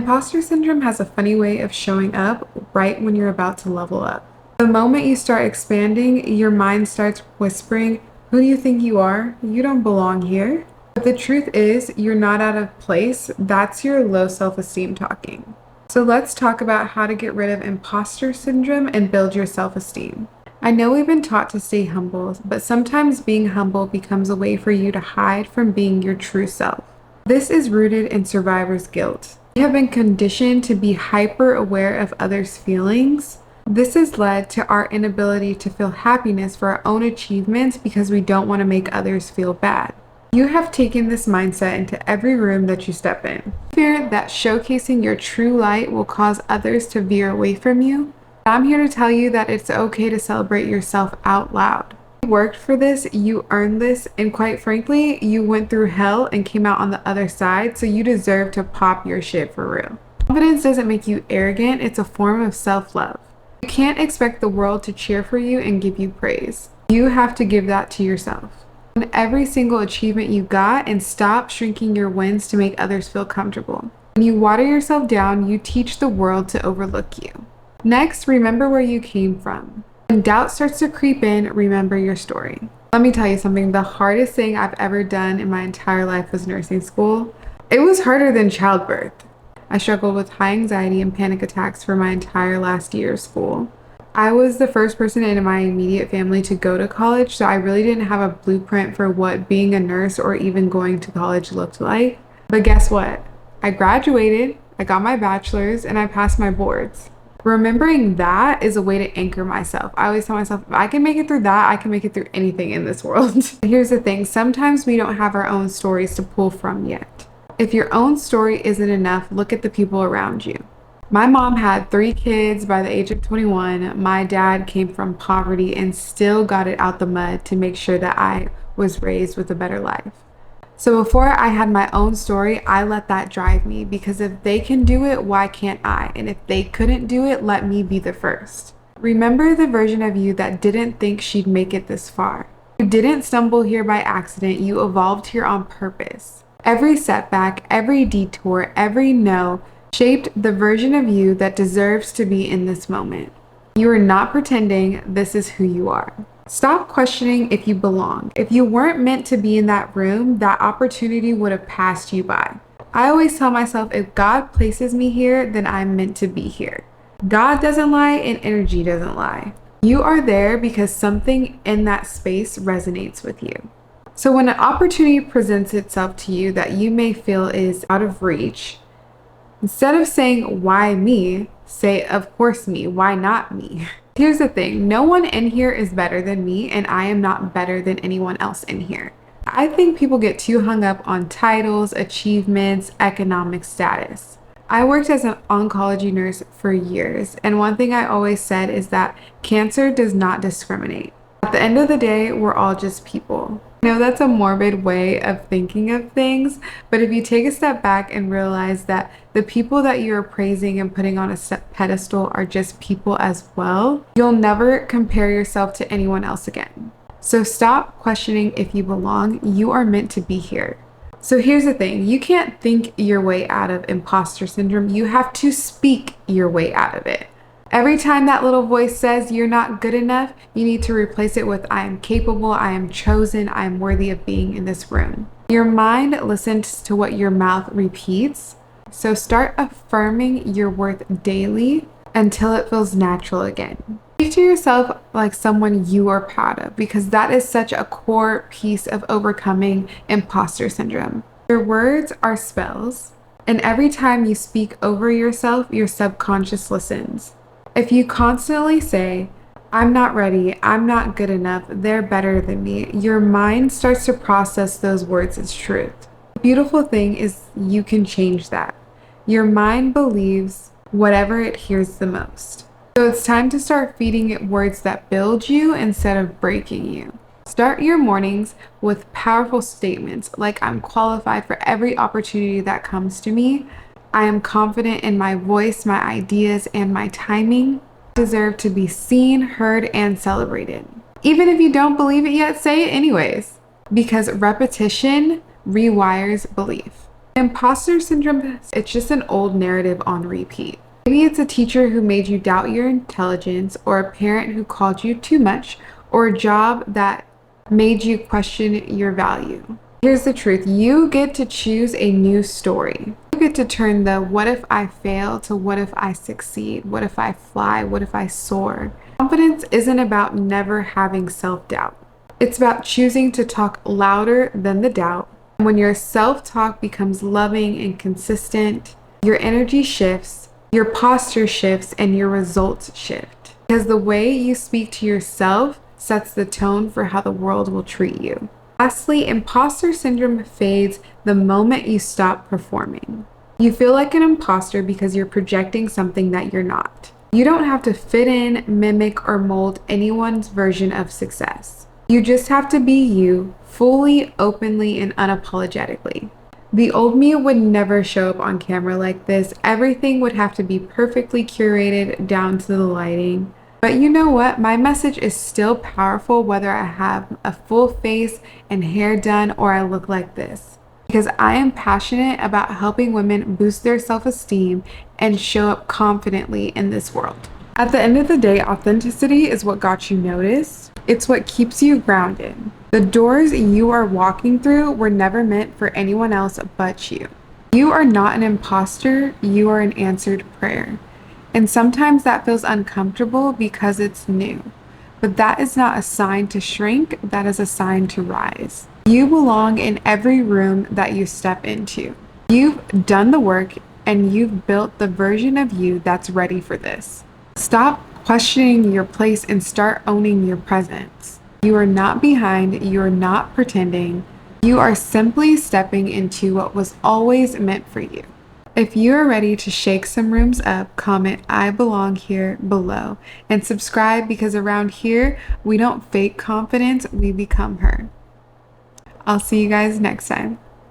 Imposter syndrome has a funny way of showing up right when you're about to level up. The moment you start expanding, your mind starts whispering, "Who do you think you are? You don't belong here." But the truth is, you're not out of place. That's your low self-esteem talking. So let's talk about how to get rid of imposter syndrome and build your self-esteem. I know we've been taught to stay humble, but sometimes being humble becomes a way for you to hide from being your true self. This is rooted in survivor's guilt. We have been conditioned to be hyper aware of others' feelings. This has led to our inability to feel happiness for our own achievements because we don't want to make others feel bad. You have taken this mindset into every room that you step in. Fear that showcasing your true light will cause others to veer away from you. I'm here to tell you that it's okay to celebrate yourself out loud. You worked for this, you earned this, and quite frankly, you went through hell and came out on the other side, so you deserve to pop your shit for real. Confidence doesn't make you arrogant, it's a form of self-love. You can't expect the world to cheer for you and give you praise. You have to give that to yourself. On every single achievement you got, and stop shrinking your wins to make others feel comfortable. When you water yourself down, you teach the world to overlook you. Next, remember where you came from. When doubt starts to creep in, remember your story. Let me tell you something, the hardest thing I've ever done in my entire life was nursing school. It was harder than childbirth. I struggled with high anxiety and panic attacks for my entire last year of school. I was the first person in my immediate family to go to college, so I really didn't have a blueprint for what being a nurse or even going to college looked like. But guess what? I graduated, I got my bachelor's, and I passed my boards. Remembering that is a way to anchor myself. I always tell myself, if I can make it through that, I can make it through anything in this world. Here's the thing, sometimes we don't have our own stories to pull from yet. If your own story isn't enough, look at the people around you. My mom had 3 kids by the age of 21. My dad came from poverty and still got it out the mud to make sure that I was raised with a better life. So before I had my own story, I let that drive me, because if they can do it, why can't I? And if they couldn't do it, let me be the first. Remember the version of you that didn't think she'd make it this far. You didn't stumble here by accident, you evolved here on purpose. Every setback, every detour, every no shaped the version of you that deserves to be in this moment. You are not pretending, this is who you are. Stop questioning if you belong. If you weren't meant to be in that room, that opportunity would have passed you by. I always tell myself, if God places me here, then I'm meant to be here. God doesn't lie and energy doesn't lie. You are there because something in that space resonates with you. So when an opportunity presents itself to you that you may feel is out of reach, instead of saying, "Why me?" say, "Of course me, why not me?" Here's the thing, no one in here is better than me, and I am not better than anyone else in here. I think people get too hung up on titles, achievements, economic status. I worked as an oncology nurse for years, and one thing I always said is that cancer does not discriminate. At the end of the day, we're all just people. I know that's a morbid way of thinking of things, but if you take a step back and realize that the people that you're praising and putting on a pedestal are just people as well, you'll never compare yourself to anyone else again. So stop questioning if you belong. You are meant to be here. So here's the thing, you can't think your way out of imposter syndrome. You have to speak your way out of it. Every time that little voice says you're not good enough, you need to replace it with, "I am capable, I am chosen, I am worthy of being in this room." Your mind listens to what your mouth repeats. So start affirming your worth daily until it feels natural again. Speak to yourself like someone you are proud of, because that is such a core piece of overcoming imposter syndrome. Your words are spells, and every time you speak over yourself, your subconscious listens. If you constantly say, "I'm not ready, I'm not good enough, they're better than me," your mind starts to process those words as truth. The beautiful thing is you can change that. Your mind believes whatever it hears the most. So it's time to start feeding it words that build you instead of breaking you. Start your mornings with powerful statements like, "I'm qualified for every opportunity that comes to me. I am confident in my voice, my ideas, and my timing. I deserve to be seen, heard, and celebrated." Even if you don't believe it yet, say it anyways, because repetition rewires belief. Imposter syndrome, it's just an old narrative on repeat. Maybe it's a teacher who made you doubt your intelligence, or a parent who called you too much, or a job that made you question your value. Here's the truth. You get to choose a new story. You get to turn the what if I fail to what if I succeed? What if I fly? What if I soar? Confidence isn't about never having self-doubt. It's about choosing to talk louder than the doubt. When your self-talk becomes loving and consistent, your energy shifts, your posture shifts, and your results shift. Because the way you speak to yourself sets the tone for how the world will treat you. Lastly, imposter syndrome fades the moment you stop performing. You feel like an imposter because you're projecting something that you're not. You don't have to fit in, mimic, or mold anyone's version of success. You just have to be you, fully, openly, and unapologetically. The old me would never show up on camera like this. Everything would have to be perfectly curated down to the lighting. But you know what? My message is still powerful whether I have a full face and hair done or I look like this. Because I am passionate about helping women boost their self-esteem and show up confidently in this world. At the end of the day, authenticity is what got you noticed. It's what keeps you grounded. The doors you are walking through were never meant for anyone else but you. You are not an imposter, you are an answered prayer. And sometimes that feels uncomfortable because it's new. But that is not a sign to shrink, that is a sign to rise. You belong in every room that you step into. You've done the work and you've built the version of you that's ready for this. Stop questioning your place and start owning your presence. You are not behind, you are not pretending. You are simply stepping into what was always meant for you. If you are ready to shake some rooms up, comment "I belong here" below and subscribe, because around here, we don't fake confidence, we become her. I'll see you guys next time.